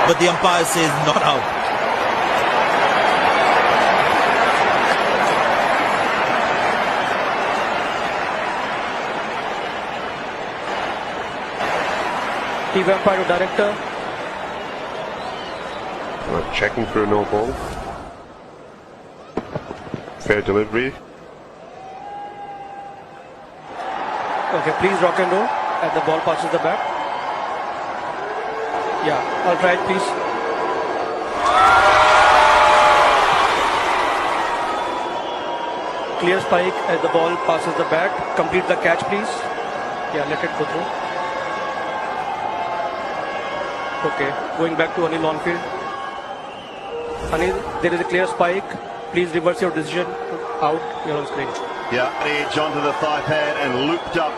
but the umpire says not out. TV umpire to director. We're checking for a no ball. Fair delivery. Okay, please rock and roll as the ball passes the bat. Yeah, I'll try it, please. Clear spike as the ball passes the bat. Complete the catch, please. Yeah, let it go through. Okay, going back to Anil on field. Anil, there is a clear spike. Please reverse your decision. Out, you're on screen. Yeah, edge onto the thigh pad and looped up.